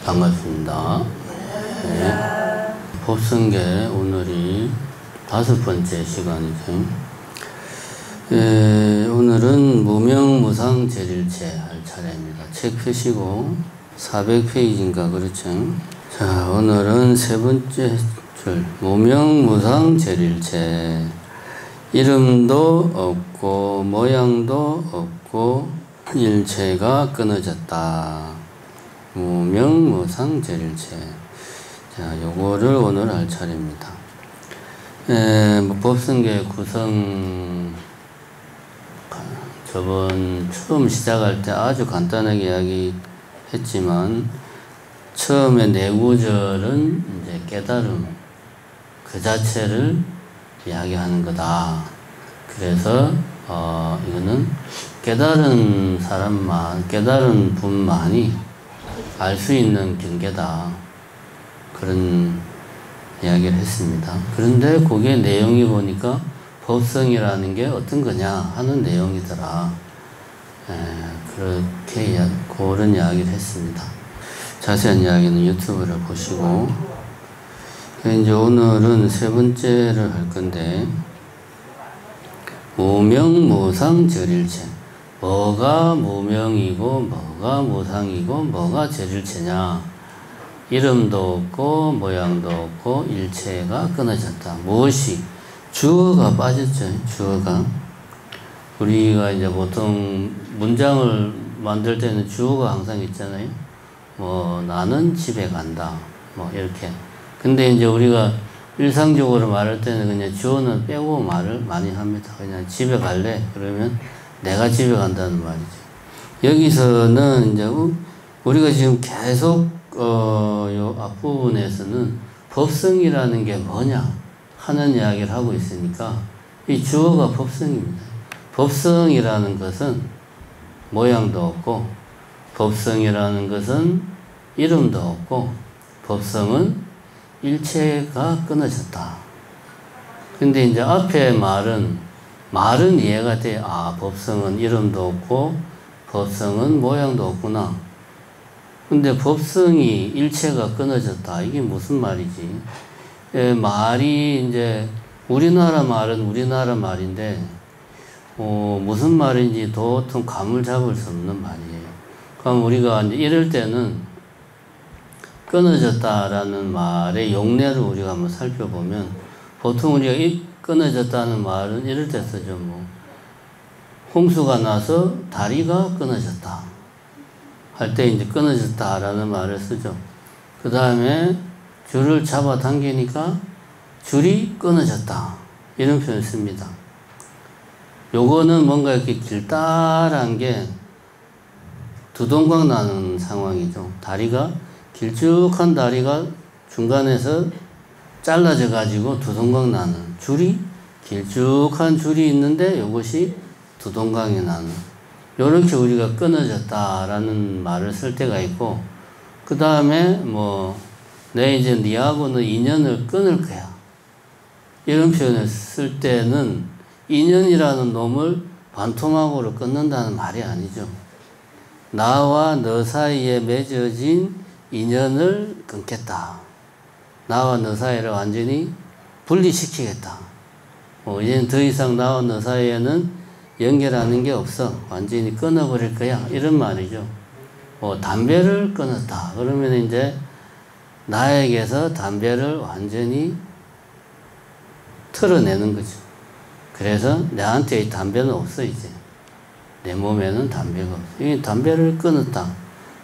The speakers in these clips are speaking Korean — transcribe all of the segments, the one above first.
반갑습니다. 네. 법성계 오늘이 5번째 시간이죠. 오늘은 무명무상제릴체 할 차례입니다. 책 펴시고 400페이지인가 그렇죠. 자, 오늘은 3번째 줄 무명무상제릴체. 이름도 없고 모양도 없고 일체가 끊어졌다. 무명무상제릴체. 자, 요거를 오늘 할 차례입니다. 법성계 구성 저번 처음 시작할 때 아주 간단하게 이야기했지만, 처음에 네 구절은 이제 깨달음 그 자체를 이야기하는 거다. 그래서 이거는 깨달은 사람만, 깨달은 분만이 알 수 있는 경계다. 그런 이야기를 했습니다. 그런데 그게 내용이 보니까 법성이라는 게 어떤 거냐 하는 내용이더라. 그렇게 그런 이야기를 했습니다. 자세한 이야기는 유튜브를 보시고, 이제 오늘은 3번째를 할 건데, 무명무상제릴체. 뭐가 무명이고 뭐가 무상이고 뭐가 제릴체냐. 이름도 없고 모양도 없고 일체가 끊어졌다. 무엇이? 주어가 빠졌죠. 주어가. 우리가 이제 보통 문장을 만들 때는 주어가 항상 있잖아요. 뭐 나는 집에 간다. 뭐 이렇게. 근데 이제 우리가 일상적으로 말할 때는 그냥 주어는 빼고 말을 많이 합니다. 그냥 집에 갈래? 그러면 내가 집에 간다는 말이죠. 여기서는 이제 우리가 지금 계속 요 앞부분에서는 법성이라는 게 뭐냐 하는 이야기를 하고 있으니까 이 주어가 법성입니다. 법성이라는 것은 모양도 없고, 법성이라는 것은 이름도 없고, 법성은 일체가 끊어졌다. 근데 이제 앞에 말은 이해가 돼. 아, 법성은 이름도 없고 법성은 모양도 없구나. 근데 법성이 일체가 끊어졌다. 이게 무슨 말이지? 말이 이제 우리나라 말은 우리나라 말인데 무슨 말인지 도통 감을 잡을 수 없는 말이에요. 그럼 우리가 이제 이럴 때는 끊어졌다라는 말의 용례를 우리가 한번 살펴보면, 보통 우리가 이 끊어졌다는 말은 이럴 때 쓰죠. 뭐 홍수가 나서 다리가 끊어졌다 할 때 이제 끊어졌다라는 말을 쓰죠. 그 다음에 줄을 잡아 당기니까 줄이 끊어졌다, 이런 표현을 씁니다. 요거는 뭔가 이렇게 길다란 게 두동강 나는 상황이죠. 다리가, 길쭉한 다리가 중간에서 잘라져 가지고 두동강 나는, 줄이, 길쭉한 줄이 있는데 이것이 두동강이 나는, 요렇게 우리가 끊어졌다라는 말을 쓸 때가 있고, 그 다음에 뭐 내 이제 니하고는 인연을 끊을 거야, 이런 표현을 쓸 때는 인연이라는 놈을 반토막으로 끊는다는 말이 아니죠. 나와 너 사이에 맺어진 인연을 끊겠다. 나와 너 사이를 완전히 분리시키겠다. 이제는 더 이상 나와 너 사이에는 연결하는 게 없어. 완전히 끊어버릴 거야. 이런 말이죠. 담배를 끊었다. 그러면 이제 나에게서 담배를 완전히 털어내는 거죠. 그래서 내한테 이 담배는 없어, 이제. 내 몸에는 담배가 없어. 이 담배를 끊었다.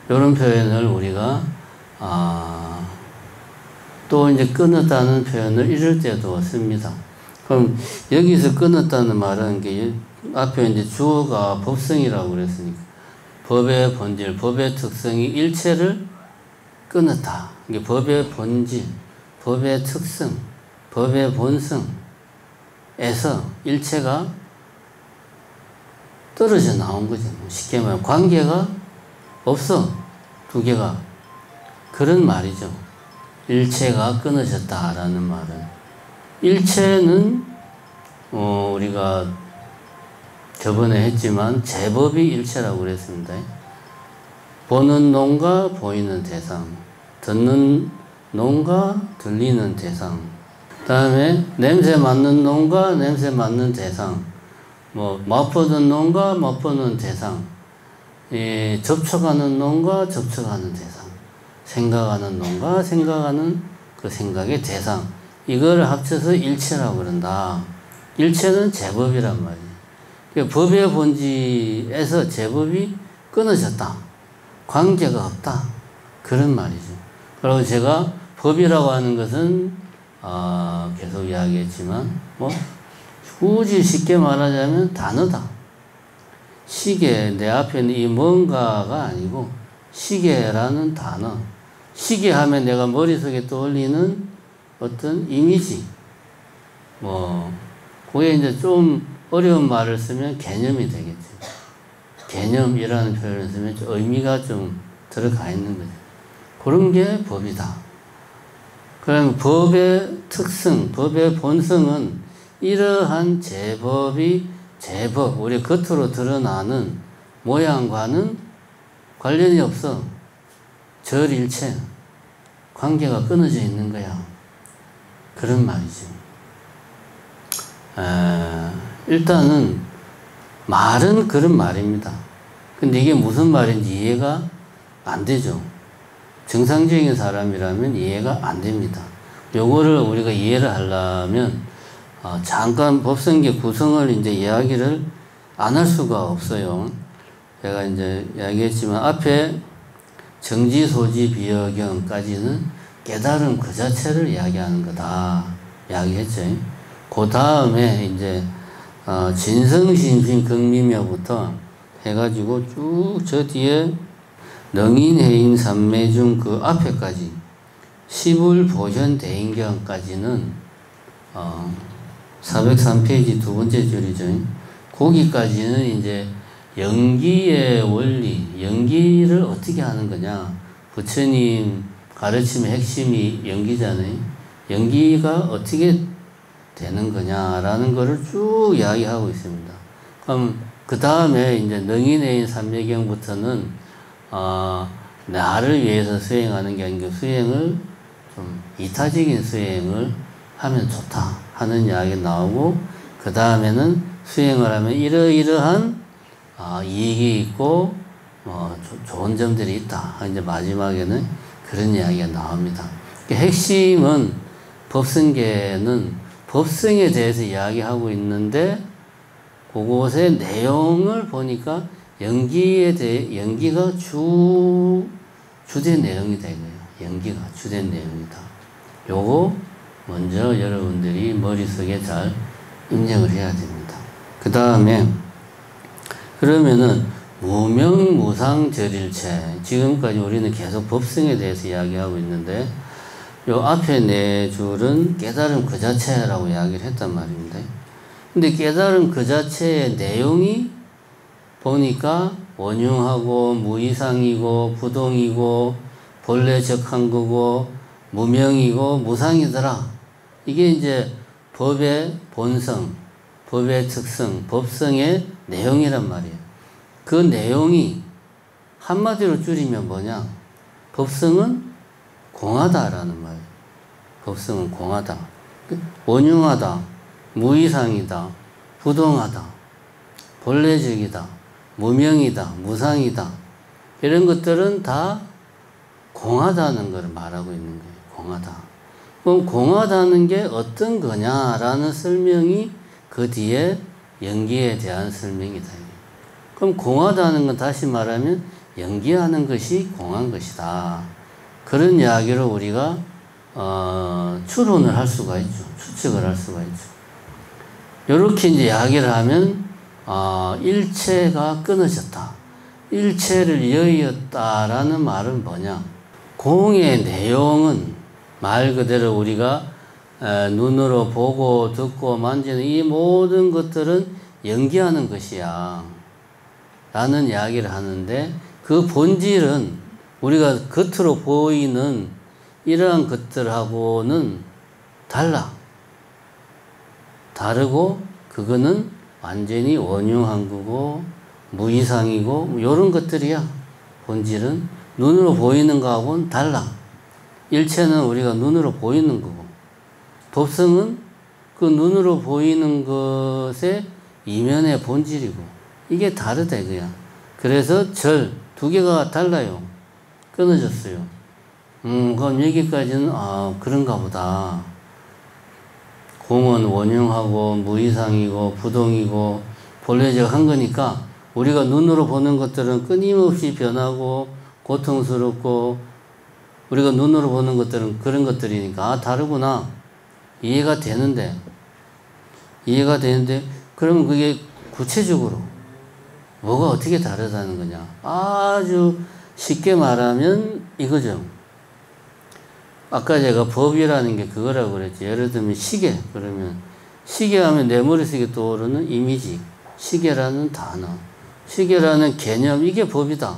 이런 표현을 우리가, 또 이제 끊었다는 표현을 이럴 때도 씁니다. 그럼 여기서 끊었다는 말은 게 앞에 이제 주어가 법성이라고 그랬으니까 법의 본질, 법의 특성이 일체를 끊었다. 이게 법의 본질, 법의 특성, 법의 본성에서 일체가 떨어져 나온 거죠. 쉽게 말하면 관계가 없어, 두 개가. 그런 말이죠. 일체가 끊어졌다라는 말은. 일체는 우리가 저번에 했지만 제법이 일체라고 그랬습니다. 보는 놈과 보이는 대상, 듣는 놈과 들리는 대상. 다음에 냄새 맡는 놈과 냄새 맡는 대상. 뭐 맛보는 놈과 맛보는 대상. 접촉하는 놈과 접촉하는 대상. 생각하는 놈과 생각하는 그 생각의 대상. 이걸 합쳐서 일체라고 그런다. 일체는 제법이란 말이에요. 그러니까 법의 본질에서 제법이 끊어졌다. 관계가 없다. 그런 말이죠. 그리고 제가 법이라고 하는 것은 계속 이야기했지만 뭐 굳이 쉽게 말하자면 단어다. 시계, 내 앞에 있는 이 뭔가가 아니고 시계라는 단어. 시계하면 내가 머릿속에 떠올리는 어떤 이미지. 뭐 그게 이제 좀 어려운 말을 쓰면 개념이 되겠죠. 개념이라는 표현을 쓰면 좀 의미가 좀 들어가 있는 거죠. 그런 게 법이다. 그럼 법의 특성, 법의 본성은 이러한 제법이 제법, 우리 겉으로 드러나는 모양과는 관련이 없어. 절일체, 관계가 끊어져 있는 거야. 그런 말이죠. 일단은 말은 그런 말입니다. 근데 이게 무슨 말인지 이해가 안 되죠. 정상적인 사람이라면 이해가 안 됩니다. 요거를 우리가 이해를 하려면 잠깐 법성계 구성을 이제 이야기를 안 할 수가 없어요. 제가 이제 이야기했지만 앞에 정지소지 비여경까지는 깨달음 그 자체를 이야기하는 거다 이야기했죠. 그 다음에 이제 진성신심 극미묘부터 해가지고 쭉 저 뒤에 능인해인 삼매중 그 앞에까지 시불보현대인경까지는 403페이지 두 번째 줄이죠. 거기까지는 이제 연기의 원리, 연기를 어떻게 하는 거냐. 부처님 가르침의 핵심이 연기잖아요. 연기가 어떻게 되는 거냐라는 거를 쭉 이야기하고 있습니다. 그럼 그 다음에 이제 능인해인 삼매경부터는 나를 위해서 수행하는 게 아니고 수행을 좀 이타적인 수행을 하면 좋다 하는 이야기가 나오고, 그 다음에는 수행을 하면 이러이러한 이익이 있고 좋은 점들이 있다. 이제 마지막에는 그런 이야기가 나옵니다. 핵심은 법성계는 법성에 대해서 이야기하고 있는데 그곳의 내용을 보니까 연기가 주된 내용이 되고요. 연기가 주된 내용이다. 요거 먼저 여러분들이 머릿속에 잘 입력을 해야 됩니다. 그 다음에 그러면은 무명무상절일체, 지금까지 우리는 계속 법성에 대해서 이야기하고 있는데 요 앞에 네 줄은 깨달음 그 자체라고 이야기를 했단 말입니다. 근데 깨달음 그 자체의 내용이 보니까 원흉하고 무이상이고 부동이고 본래 적한 거고 무명이고 무상이더라. 이게 이제 법의 본성, 법의 특성, 법성의 내용이란 말이에요. 그 내용이 한마디로 줄이면 뭐냐? 법성은 공하다라는 말이에요. 법성은 공하다. 원흉하다, 무이상이다, 부동하다, 본래적이다, 무명이다, 무상이다. 이런 것들은 다 공하다는 걸 말하고 있는 거예요. 공하다. 그럼 공하다는 게 어떤 거냐라는 설명이 그 뒤에 연기에 대한 설명이다. 그럼 공하다는 건 다시 말하면 연기하는 것이 공한 것이다. 그런 이야기를 우리가 추론을 할 수가 있죠. 추측을 할 수가 있죠. 이렇게 이제 이야기를 하면 일체가 끊어졌다. 일체를 여의었다라는 말은 뭐냐? 공의 내용은 말 그대로 우리가 눈으로 보고 듣고 만지는 이 모든 것들은 연기하는 것이야 라는 이야기를 하는데, 그 본질은 우리가 겉으로 보이는 이러한 것들하고는 다르고 그거는 완전히 원흉한 거고 무이상이고 이런 것들이야. 본질은 눈으로 보이는 거하고는 달라. 일체는 우리가 눈으로 보이는 거고, 법성은 그 눈으로 보이는 것의 이면의 본질이고, 이게 다르다 이거야. 그래서 절 두 개가 달라요. 끊어졌어요. 그럼 여기까지는 그런가 보다. 공은 원흉하고 무이상이고 부동이고 본래적 한 거니까 우리가 눈으로 보는 것들은 끊임없이 변하고 고통스럽고, 우리가 눈으로 보는 것들은 그런 것들이니까 다르구나. 이해가 되는데 그러면 그게 구체적으로 뭐가 어떻게 다르다는 거냐. 아주 쉽게 말하면 이거죠. 아까 제가 법이라는 게 그거라고 그랬지. 예를 들면 시계. 그러면 시계 하면 내 머릿속에 떠오르는 이미지. 시계라는 단어. 시계라는 개념. 이게 법이다.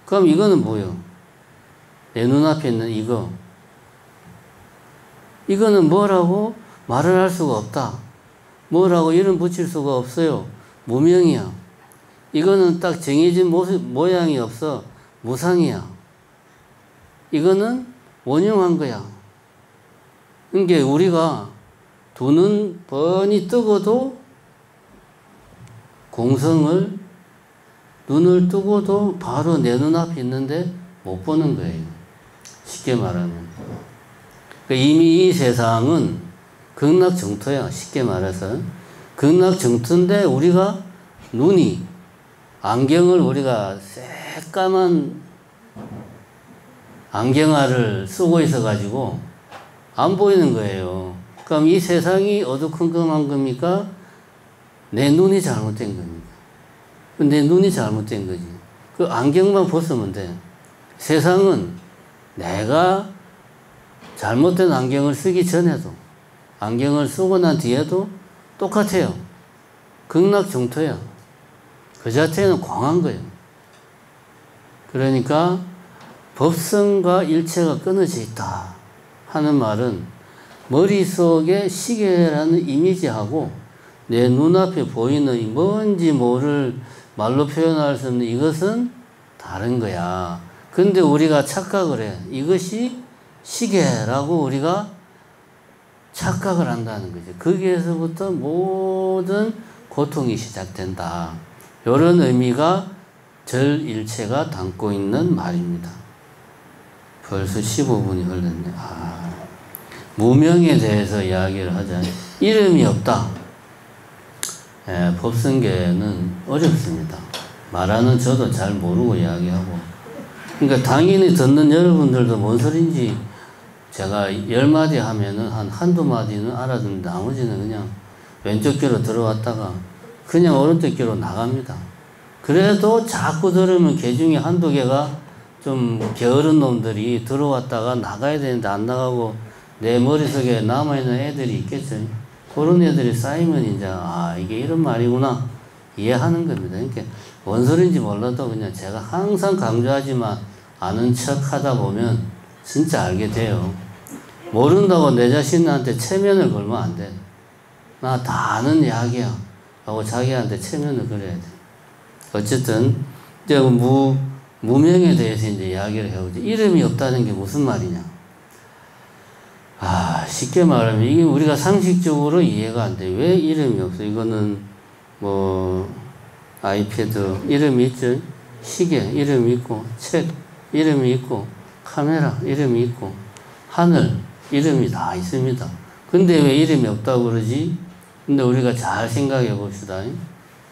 그럼 이거는 뭐예요? 내 눈앞에 있는 이거. 이거는 뭐라고 말을 할 수가 없다. 뭐라고 이름 붙일 수가 없어요. 무명이야. 이거는 딱 정해진 모양이 없어. 무상이야. 이거는 원흉한 거야. 그러니까 우리가 두 눈 뻔히 뜨고도 공성을 눈을 뜨고도 바로 내 눈앞에 있는데 못 보는 거예요. 쉽게 말하면. 이미 이 세상은 극락정토야. 쉽게 말해서. 극락정토인데 우리가 눈이 안경을 우리가 새까만 안경알을 쓰고 있어가지고 안 보이는 거예요. 그럼 이 세상이 어두컴컴한 겁니까? 내 눈이 잘못된 겁니까? 내 눈이 잘못된 거지. 그 안경만 벗으면 돼. 세상은 내가 잘못된 안경을 쓰기 전에도, 안경을 쓰고 난 뒤에도 똑같아요. 극락정토야. 그 자체는 광한 거예요. 그러니까 법성과 일체가 끊어져 있다 하는 말은 머릿속에 시계라는 이미지하고 내 눈앞에 보이는 뭔지 모를 말로 표현할 수 없는 이것은 다른 거야. 근데 우리가 착각을 해. 이것이 시계라고 우리가 착각을 한다는 거죠. 거기에서부터 모든 고통이 시작된다. 이런 의미가 절일체가 담고 있는 말입니다. 벌써 15분이 흘렀네. 무명에 대해서 이야기를 하자. 이름이 없다. 법성계는 어렵습니다. 말하는 저도 잘 모르고 이야기하고. 그러니까 당연히 듣는 여러분들도 뭔 소린지 제가 10마디 하면은 한두 마디는 알아듣는데 나머지는 그냥 왼쪽 귀로 들어왔다가 그냥 오른쪽 귀로 나갑니다. 그래도 자꾸 들으면 개 중에 한두 개가 좀 게으른 놈들이 들어왔다가 나가야 되는데 안 나가고 내 머릿속에 남아있는 애들이 있겠죠. 그런 애들이 쌓이면 이제 이게 이런 말이구나 이해하는 겁니다. 그러니까 뭔 소린지 몰라도 그냥 제가 항상 강조하지만 아는 척 하다 보면 진짜 알게 돼요. 모른다고 내 자신한테 체면을 걸면 안 돼. 나 다 아는 이야기야 하고 자기한테 체면을 걸어야 돼. 어쨌든 이제 무명에 대해서 이제 이야기를 해보죠. 이름이 없다는 게 무슨 말이냐? 쉽게 말하면 이게 우리가 상식적으로 이해가 안 돼. 왜 이름이 없어? 이거는 뭐 아이패드 이름이 있죠. 시계 이름이 있고, 책 이름이 있고, 카메라 이름이 있고, 하늘 이름이 다 있습니다. 근데 왜 이름이 없다고 그러지? 근데 우리가 잘 생각해 봅시다.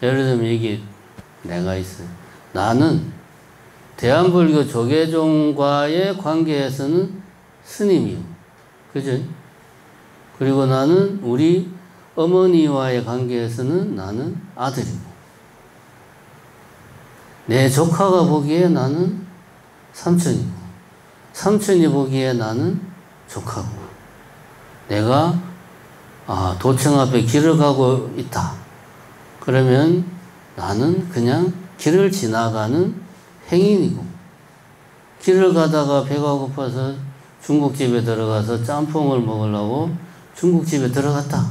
예를 들면 여기 내가 있어요. 나는 대한불교 조계종과의 관계에서는 스님이요. 그죠? 그리고 나는 우리 어머니와의 관계에서는 나는 아들이고, 내 조카가 보기에 나는 삼촌이고, 삼촌이 보기에 나는 조카고, 내가 도청 앞에 길을 가고 있다. 그러면 나는 그냥 길을 지나가는 행인이고, 길을 가다가 배가 고파서 중국집에 들어가서 짬뽕을 먹으려고 중국집에 들어갔다.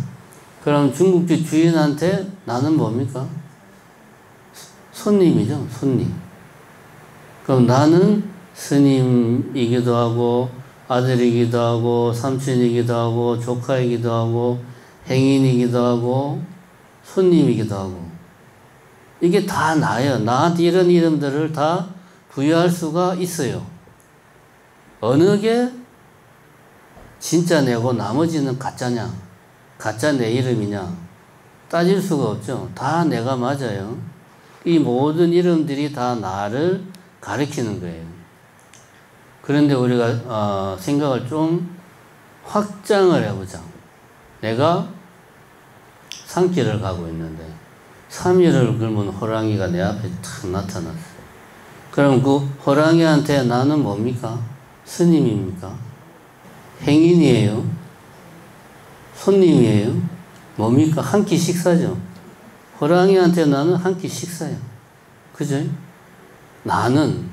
그럼 중국집 주인한테 나는 뭡니까? 손님이죠, 손님. 그럼 나는 스님이기도 하고 아들이기도 하고 삼촌이기도 하고 조카이기도 하고 행인이기도 하고 손님이기도 하고 이게 다 나예요. 나한테 이런 이름들을 다 부여할 수가 있어요. 어느 게 진짜 내고 나머지는 가짜냐, 가짜 내 이름이냐 따질 수가 없죠. 다 내가 맞아요. 이 모든 이름들이 다 나를 가리키는 거예요. 그런데 우리가 생각을 좀 확장을 해보자. 내가 산길을 가고 있는데 3일을 굶은 호랑이가 내 앞에 탁 나타났어. 그럼 그 호랑이한테 나는 뭡니까? 스님입니까? 행인이에요? 손님이에요? 뭡니까? 한 끼 식사죠. 호랑이한테 나는 한 끼 식사야. 그죠? 나는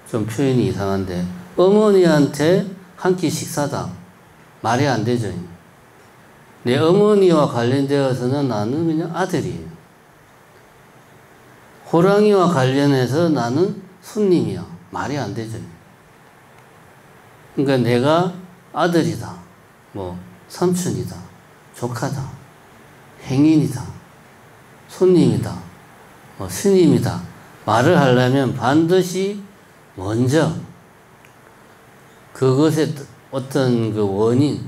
좀 표현이 이상한데 어머니한테 한 끼 식사다. 말이 안 되죠. 내 어머니와 관련되어서는 나는 그냥 아들이에요. 호랑이와 관련해서 나는 손님이야. 말이 안 되죠. 그러니까 내가 아들이다. 삼촌이다. 조카다. 행인이다. 손님이다. 스님이다. 말을 하려면 반드시 먼저 그것의 어떤 그 원인,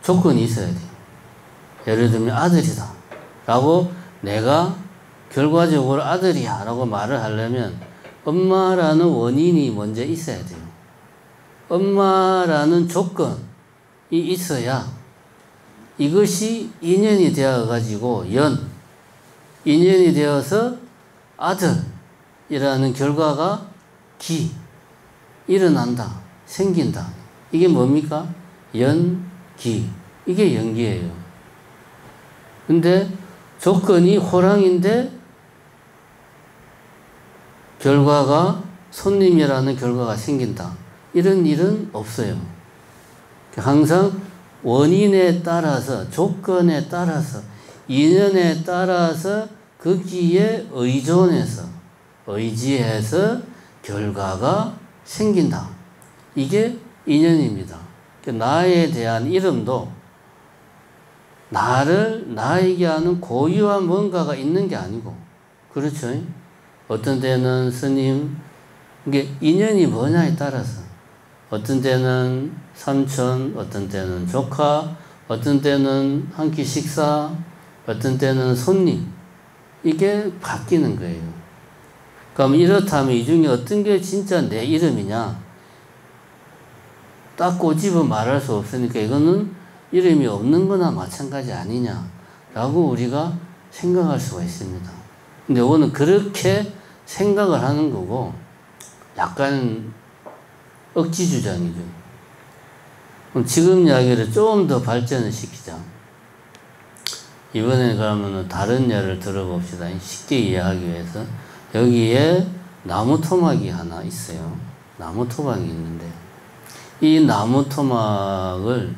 조건이 있어야 돼요. 예를 들면 아들이다 라고 내가 결과적으로 아들이야 라고 말을 하려면 엄마라는 원인이 먼저 있어야 돼요. 엄마라는 조건이 있어야 이것이 인연이 되어 가지고 인연이 되어서 아들이라는 결과가 일어난다, 생긴다. 이게 뭡니까? 연기. 이게 연기예요. 근데 조건이 호랑인데 결과가 손님이라는 결과가 생긴다. 이런 일은 없어요. 항상 원인에 따라서, 조건에 따라서, 인연에 따라서 거기에 의지해서 결과가 생긴다. 이게 인연입니다. 나에 대한 이름도 나에게 하는 고유한 뭔가가 있는 게 아니고, 그렇죠? 어떤 때는 스님, 이게 인연이 뭐냐에 따라서, 어떤 때는 삼촌, 어떤 때는 조카, 어떤 때는 한 끼 식사, 어떤 때는 손님, 이게 바뀌는 거예요. 그럼 이렇다면 이 중에 어떤 게 진짜 내 이름이냐? 딱 꼬집어 말할 수 없으니까 이거는 이름이 없는 거나 마찬가지 아니냐라고 우리가 생각할 수가 있습니다. 근데 이거는 그렇게 생각을 하는 거고 약간 억지 주장이죠. 그럼 지금 이야기를 좀 더 발전을 시키자. 이번에 그러면 다른 예를 들어봅시다. 쉽게 이해하기 위해서. 여기에 나무 토막이 하나 있어요. 나무 토막이 있는데 이 나무 토막을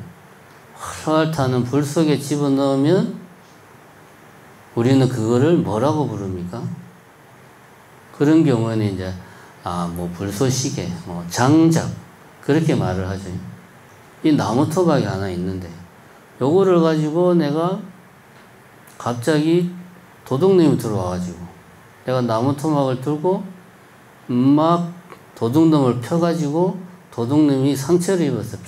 활활 타는 불 속에 집어넣으면 우리는 그거를 뭐라고 부릅니까? 그런 경우에는 이제 불쏘시개, 장작 그렇게 말을 하죠. 이 나무 토막이 하나 있는데 요거를 가지고 내가 갑자기 도둑놈이 들어와가지고 내가 나무 토막을 들고 막 도둑놈을 펴가지고 도둑놈이 상처를 입었어.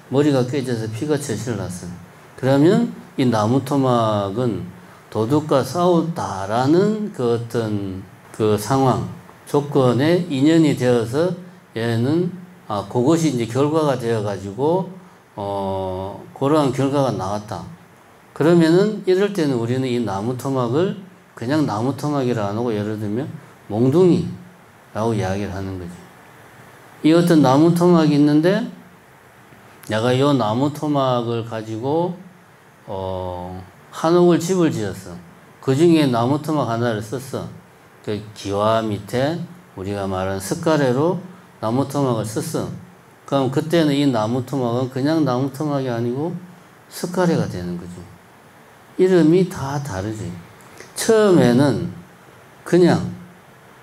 머리가 깨져서 피가 철철 났어. 그러면 이 나무 토막은 도둑과 싸웠다라는 그 어떤 그 상황, 조건에 인연이 되어서 얘는 그것이 이제 결과가 되어가지고 그러한 결과가 나왔다. 그러면은 이럴 때는 우리는 이 나무 토막을 그냥 나무 토막이라 안 하고 예를 들면 몽둥이라고 이야기를 하는 거죠. 이 어떤 나무 토막이 있는데 내가 이 나무 토막을 가지고 한옥을 집을 지었어. 그 중에 나무 토막 하나를 썼어. 그 기와 밑에 우리가 말하는 석가래로 나무 토막을 썼어. 그럼 그때는 이 나무 토막은 그냥 나무 토막이 아니고 석가래가 되는 거죠. 이름이 다 다르지. 처음에는 그냥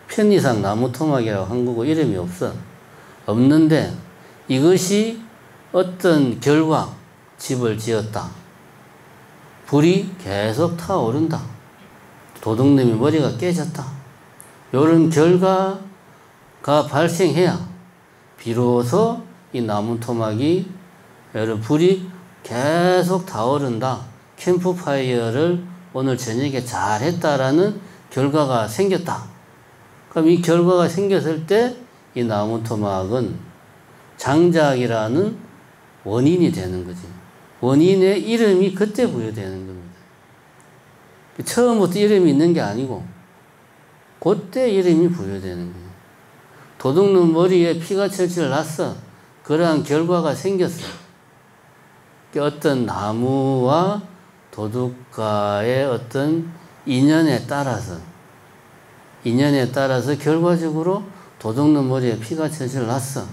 편의상 나무 토막이라고 한 거고 이름이 없어. 없는데 이것이 어떤 결과 집을 지었다. 불이 계속 타오른다. 도둑놈이 머리가 깨졌다. 이런 결과가 발생해야 비로소 이 나무 토막이 불이 계속 타오른다. 캠프파이어를 오늘 저녁에 잘 했다라는 결과가 생겼다. 그럼 이 결과가 생겼을 때 이 나무 토막은 장작이라는 원인이 되는 거지. 원인의 이름이 그때 부여되는 겁니다. 처음부터 이름이 있는 게 아니고 그때 이름이 부여되는 거예요. 도둑놈 머리에 피가 철철 났어. 그러한 결과가 생겼어. 어떤 나무와 도둑과의 어떤 인연에 따라서 결과적으로 도둑놈 머리에 피가 철철 났어.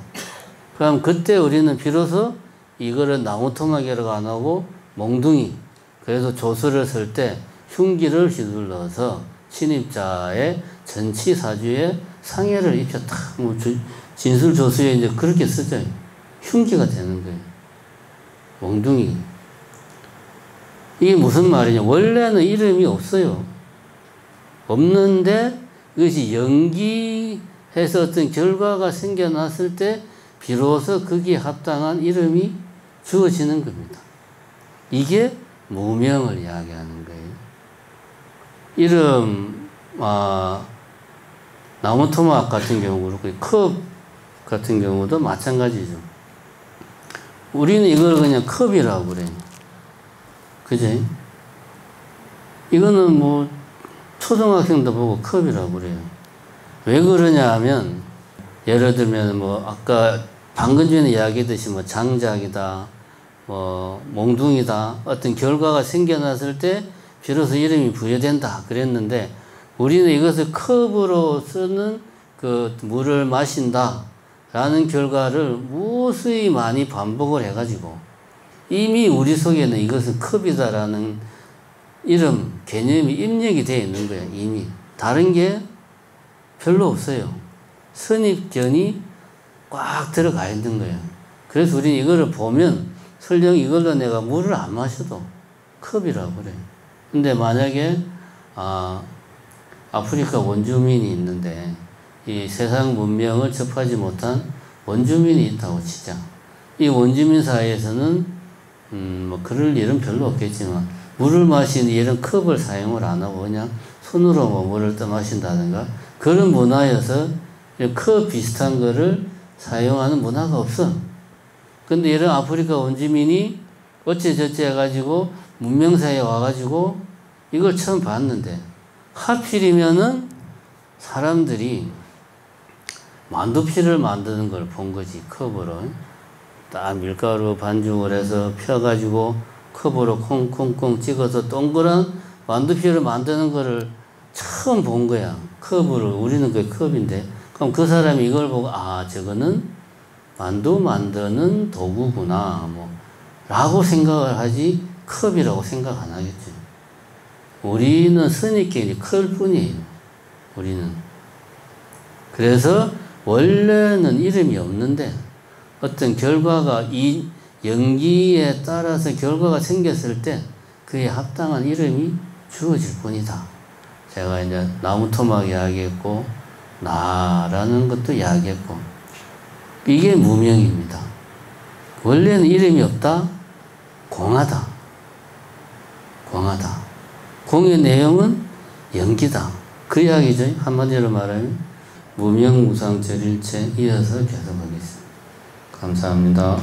그럼 그때 우리는 비로소 이거를 나무 토막이라고 안 하고 몽둥이. 그래서 조서를 쓸 때 흉기를 휘둘러서 침입자의 전치사주에 상해를 입혔다. 뭐 진술조서에 이제 그렇게 쓰죠. 흉기가 되는 거예요. 몽둥이. 이게 무슨 말이냐. 원래는 이름이 없어요. 없는데 이것이 연기해서 어떤 결과가 생겨났을 때 비로소 거기에 합당한 이름이 주어지는 겁니다. 이게 무명을 이야기하는 거예요. 이름, 나무 토막 같은 경우 그렇고 컵 같은 경우도 마찬가지죠. 우리는 이걸 그냥 컵이라고 그래요. 그지? 이거는 뭐 초등학생도 보고 컵이라고 그래요. 왜 그러냐 하면 예를 들면 뭐 아까 방금 전에 이야기했듯이 뭐 장작이다, 뭐 몽둥이다, 어떤 결과가 생겨났을 때 비로소 이름이 부여된다 그랬는데 우리는 이것을 컵으로 쓰는 그 물을 마신다 라는 결과를 무수히 많이 반복을 해가지고 이미 우리 속에는 이것은 컵이다라는 이름, 개념이 입력이 되어 있는 거예요. 이미. 다른 게 별로 없어요. 선입견이 꽉 들어가 있는 거예요. 그래서 우리는 이거를 보면 설령 이걸로 내가 물을 안 마셔도 컵이라고 그래요. 근데 만약에 아프리카 원주민이 있는데 이 세상 문명을 접하지 못한 원주민이 있다고 치자. 이 원주민 사이에서는 뭐 그럴 일은 별로 없겠지만 물을 마시는 이런 컵을 사용을 안 하고 그냥 손으로 뭐 물을 떠 마신다든가 그런 문화여서 컵 비슷한 거를 사용하는 문화가 없어. 근데 이런 아프리카 원주민이 어째저째 해가지고 문명사에 와가지고 이걸 처음 봤는데 하필이면은 사람들이 만두피를 만드는 걸 본 거지. 컵으로 딱 밀가루 반죽을 해서 펴가지고 컵으로 콩콩콩 찍어서 동그란 만두피를 만드는 거를 처음 본 거야. 컵으로. 우리는 그게 컵인데 그럼 그 사람이 이걸 보고 저거는 만두 만드는 도구구나 뭐 라고 생각을 하지 컵이라고 생각 안 하겠지. 우리는 선입견이 클 뿐이에요. 우리는. 그래서 원래는 이름이 없는데 어떤 결과가 이 연기에 따라서 결과가 생겼을 때 그에 합당한 이름이 주어질 뿐이다. 제가 이제 나무 토막 이야기했고 나라는 것도 이야기했고 이게 무명입니다. 원래는 이름이 없다. 공하다. 공하다. 공의 내용은 연기다. 그 이야기죠. 한마디로 말하면 무명무상절일체 이어서 계속하겠습니다. 감사합니다.